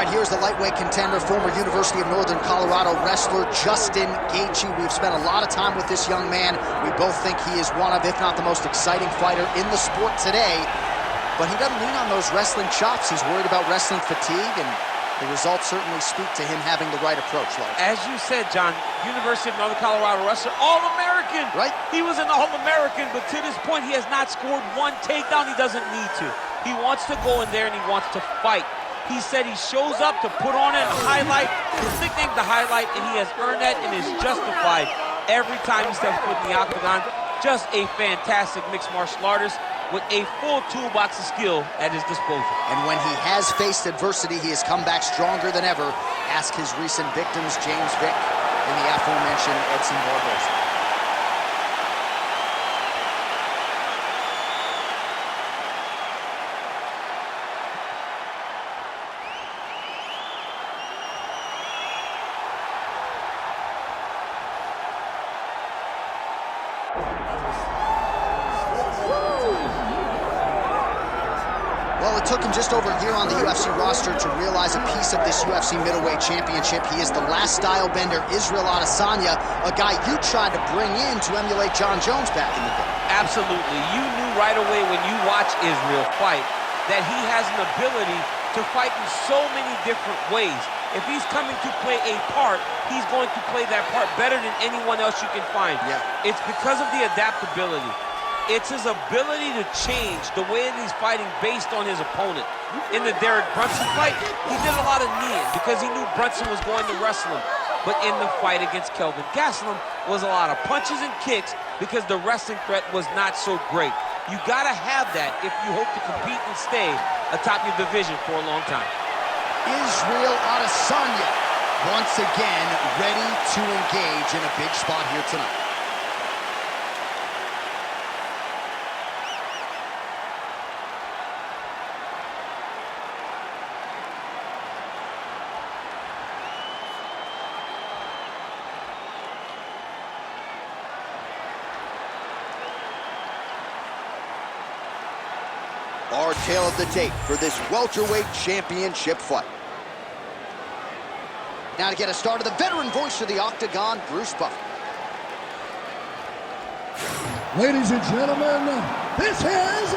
right, here's the lightweight contender, former University of Northern Colorado wrestler Justin Gaethje. We've spent a lot of time with this young man. We both think he is one of, if not the most exciting fighter in the sport today. But he doesn't lean on those wrestling chops. He's worried about wrestling fatigue, and the results certainly speak to him having the right approach, Larry. As you said, John, University of Northern Colorado wrestler, All-American. Right. He was an All-American, but to this point, he has not scored one takedown. He doesn't need to. He wants to go in there, and he wants to fight. He said he shows up to put on a highlight. His nickname's the highlight, and he has earned that and is justified every time he steps foot in the octagon. Just a fantastic mixed martial artist with a full toolbox of skill at his disposal. And when he has faced adversity, he has come back stronger than ever. Ask his recent victims, James Vick and the aforementioned Edson Barboza. Well, it took him just over a year on the UFC roster to realize a piece of this UFC middleweight championship. He is the last style bender, Israel Adesanya, a guy you tried to bring in to emulate John Jones back in the day. Absolutely. You knew right away when you watched Israel fight that he has an ability to fight in so many different ways. If he's coming to play a part, he's going to play that part better than anyone else you can find. Yeah. It's because of the adaptability. It's his ability to change the way that he's fighting based on his opponent. In the Derek Brunson fight, he did a lot of kneeing because he knew Brunson was going to wrestle him. But in the fight against Kelvin Gastelum was a lot of punches and kicks because the wrestling threat was not so great. You gotta have that if you hope to compete and stay atop your division for a long time. Israel Adesanya, once again, ready to engage in a big spot here tonight. Our tale of the tape for this welterweight championship fight. Now to get us started, the veteran voice of the Octagon, Bruce Buffer. Ladies and gentlemen, this is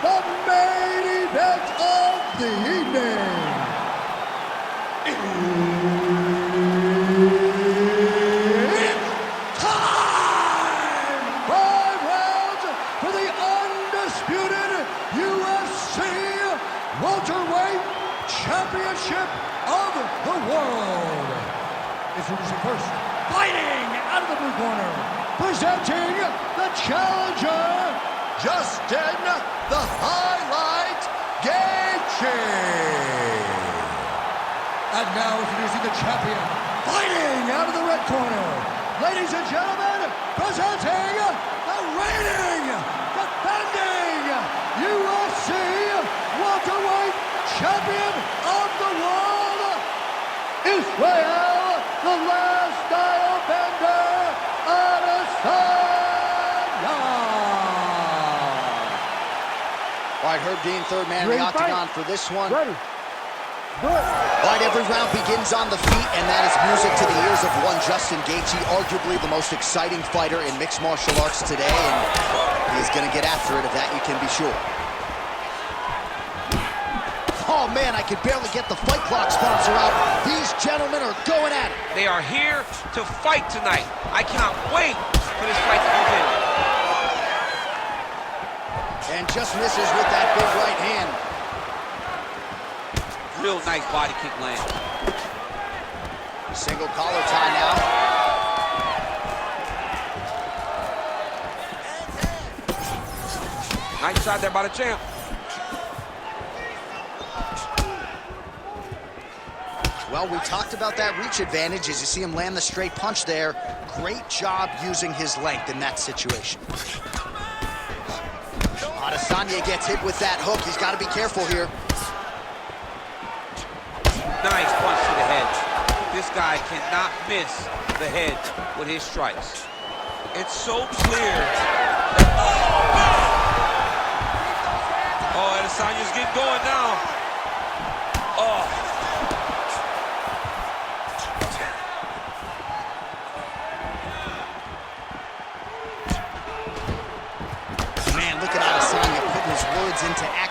the main event of the evening. It's time! 5 rounds for the undisputed UFC welterweight championship of the world. Introducing first, fighting out of the blue corner, presenting the challenger, Justin the Highlight Gaethje. And now introducing the champion, fighting out of the red corner, ladies and gentlemen, presenting the reigning, defending UFC welterweight champion of the world, Israel, the last style bender, Adesanya. All right, Herb Dean, third man in the octagon for this one. Ready. Good. All right, every round begins on the feet, and that is music to the ears of one Justin Gaethje, arguably the most exciting fighter in mixed martial arts today, and he's going to get after it, of that you can be sure. Oh, man, I could barely get the Fight Clock sponsor out. These gentlemen are going at it. They are here to fight tonight. I cannot wait for this fight to begin. And just misses with that big right hand. Real nice body kick land. Single collar tie now. Nice shot there by the champ. Well, we talked about that reach advantage as you see him land the straight punch there. Great job using his length in that situation. Adesanya gets hit with that hook. He's got to be careful here. Nice punch to the head. This guy cannot miss the head with his strikes. It's so clear that... Oh, Adesanya's getting going now. Oh.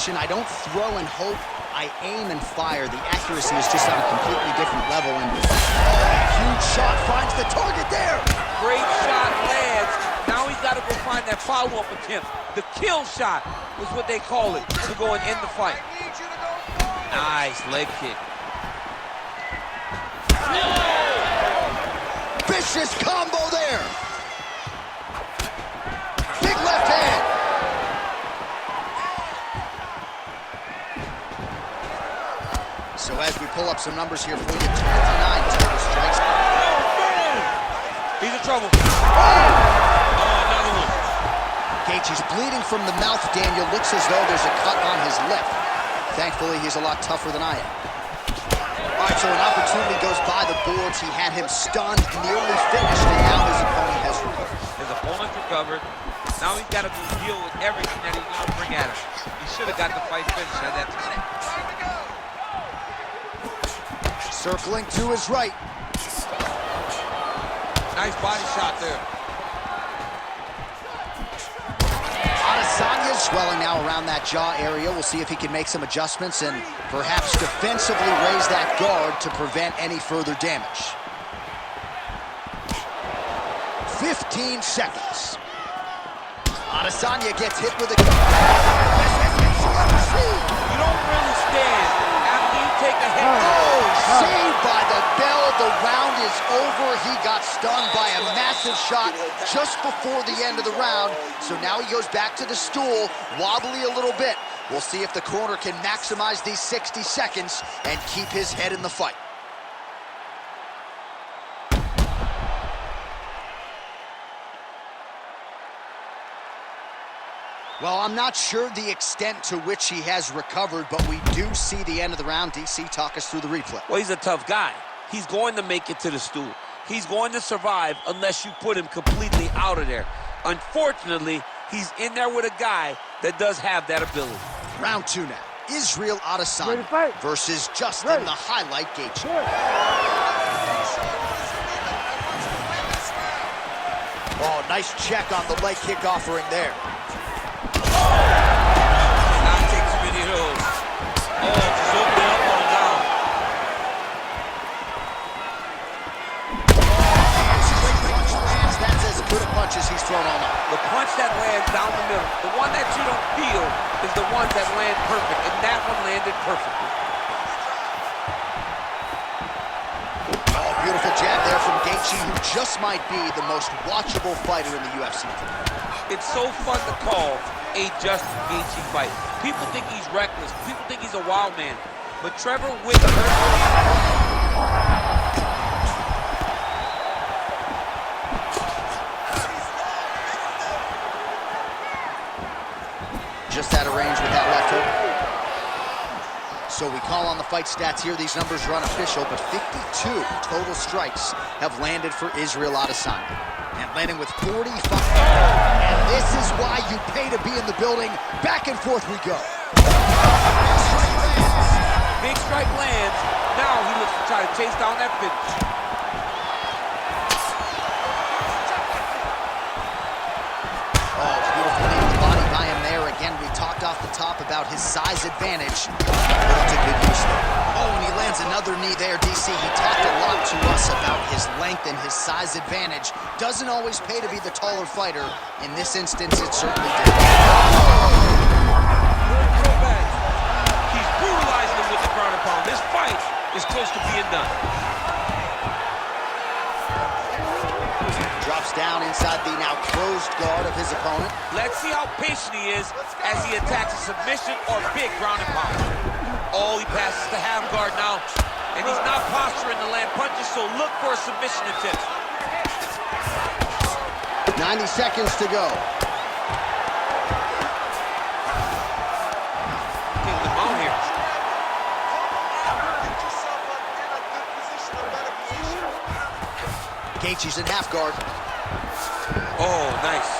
action. I don't throw and hope. I aim and fire. The accuracy is just on a completely different level. And huge shot finds the target there. Great shot lands. Now he's got to go find that follow-up attempt. The kill shot is what they call it to go and end the fight. Nice leg kick. Vicious combo there. Big left hand. So as we pull up some numbers here for you, 29 total strikes. He's in trouble. Oh, another one. Gaethje's bleeding from the mouth. Daniel looks as though there's a cut on his lip. Thankfully, he's a lot tougher than I am. All right, so an opportunity goes by the boards. He had him stunned, nearly finished, and now his opponent has recovered. His opponent's recovered. Now he's got to deal with everything that he's going to bring at him. He should have got the fight finished at that time. Circling to his right. Nice body shot there. Adesanya swelling now around that jaw area. We'll see if he can make some adjustments and perhaps defensively raise that guard to prevent any further damage. 15 seconds. Adesanya gets hit with a... You don't really stand after you take a hit. Oh, saved by the bell. The round is over. He got stunned by a massive shot just before the end of the round. So now he goes back to the stool, wobbly a little bit. We'll see if the corner can maximize these 60 seconds and keep his head in the fight. Well, I'm not sure the extent to which he has recovered, but we do see the end of the round. DC, talk us through the replay. Well, he's a tough guy. He's going to make it to the stool. He's going to survive unless you put him completely out of there. Unfortunately, he's in there with a guy that does have that ability. Round 2 now. Israel Adesanya versus Justin, the highlight Gaethje. Oh, nice check on the leg kick offering there. Not take too many of those. Oh, just open up on down. That's as good a punch as he's thrown all night. The punch that lands down the middle, the one that you don't feel, is the one that lands perfect, and that one landed perfectly. Oh, beautiful jab there from Gaethje, who just might be the most watchable fighter in the UFC today. It's so fun to call a Justin Gaethje fight. People think he's reckless. People think he's a wild man. But Trevor Whitaker... just out of range with that left hook. So we call on the fight stats here. These numbers are unofficial, but 52 total strikes have landed for Israel Adesanya. And landing with 45. And this is why you pay to be in the building. Back and forth we go. Big strike lands. Now he looks to try to chase down that finish. Off the top about his size advantage. Put it to good use there. Oh, and he lands another knee there, DC. He talked a lot to us about his length and his size advantage. Doesn't always pay to be the taller fighter. In this instance, it certainly did. He's brutalizing him with the ground and pound. This fight is close to being done. Drops down inside the now closed guard of his opponent. Let's see how patient he is as he attacks a submission or big ground and pound. Oh, he passes the half guard now, and he's not posturing to land punches, so look for a submission attempt. 90 seconds to go. Taking him out here. Gaethje's in half guard. Oh, nice.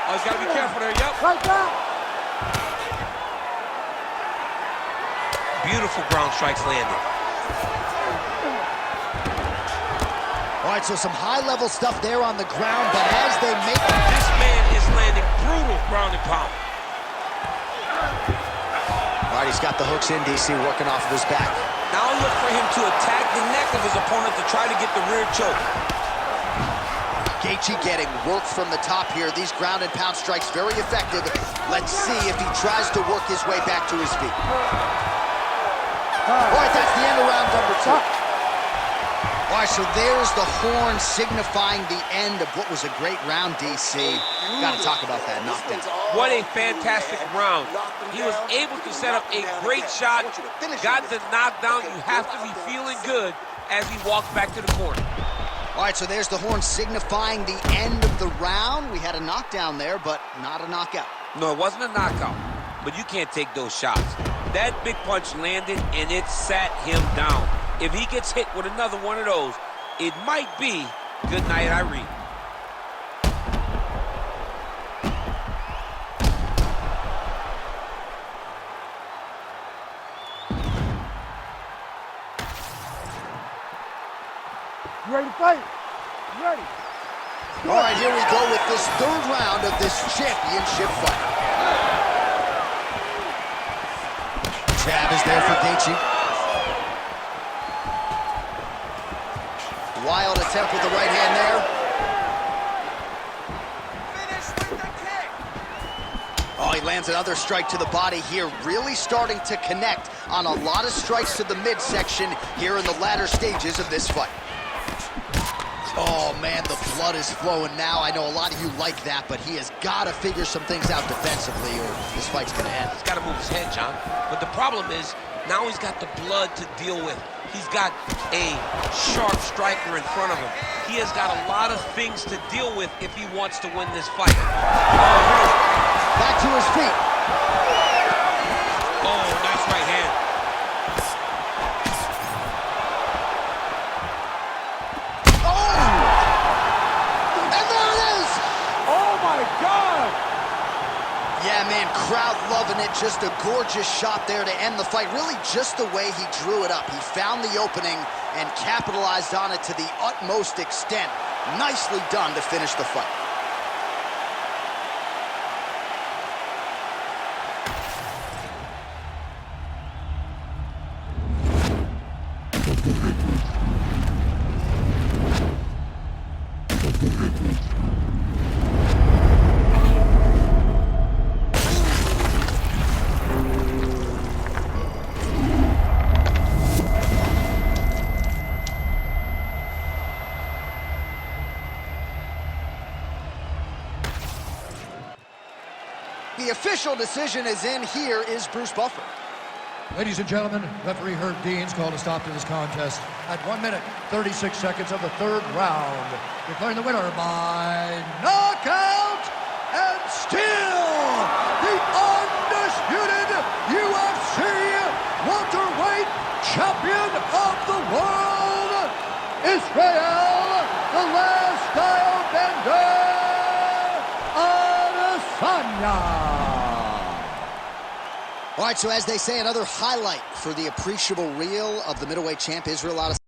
Oh, he's got to be careful there. Yep. Right back. Beautiful ground strikes landed. All right, so some high-level stuff there on the ground, but as they make... This man is landing brutal ground and pound. All right, he's got the hooks in, DC, working off of his back. Now look for him to attack the neck of his opponent to try to get the rear choke. Gaethje getting work from the top here. These ground and pound strikes very effective. Let's see if he tries to work his way back to his feet. All right, that's the end of round number 2. All right, so there's the horn signifying the end of what was a great round, DC. Got to talk about that knockdown. What a fantastic round. He was able to set up a great shot, got the knockdown. You have to be feeling good as he walks back to the corner. All right, so there's the horn signifying the end of the round. We had a knockdown there, but not a knockout. No, it wasn't a knockout, but you can't take those shots. That big punch landed, and it sat him down. If he gets hit with another one of those, it might be good night, Irene. You ready to fight? You ready? All right, here we go with this 3rd round of this championship fight. Jab is there for Gaethje. Wild attempt with the right hand there. Finish with the kick. Oh, he lands another strike to the body here, really starting to connect on a lot of strikes to the midsection here in the latter stages of this fight. Oh, man, the blood is flowing now. I know a lot of you like that, but he has got to figure some things out defensively or this fight's going to end. He's got to move his head, John. But the problem is, now he's got the blood to deal with. He's got a sharp striker in front of him. He has got a lot of things to deal with if he wants to win this fight. Back to his feet. Oh, nice right hand. Yeah, man, crowd loving it. Just a gorgeous shot there to end the fight. Really just the way he drew it up. He found the opening and capitalized on it to the utmost extent. Nicely done to finish the fight. The official decision is in. Here is Bruce Buffer. Ladies and gentlemen, referee Herb Dean's called a stop to this contest at 1 minute, 36 seconds of the 3rd round. Declaring the winner by knockout and still the undisputed UFC welterweight champion of the world, Israel, the last style bender, Adesanya. All right, so as they say, another highlight for the appreciable reel of the middleweight champ, Israel Adesanya.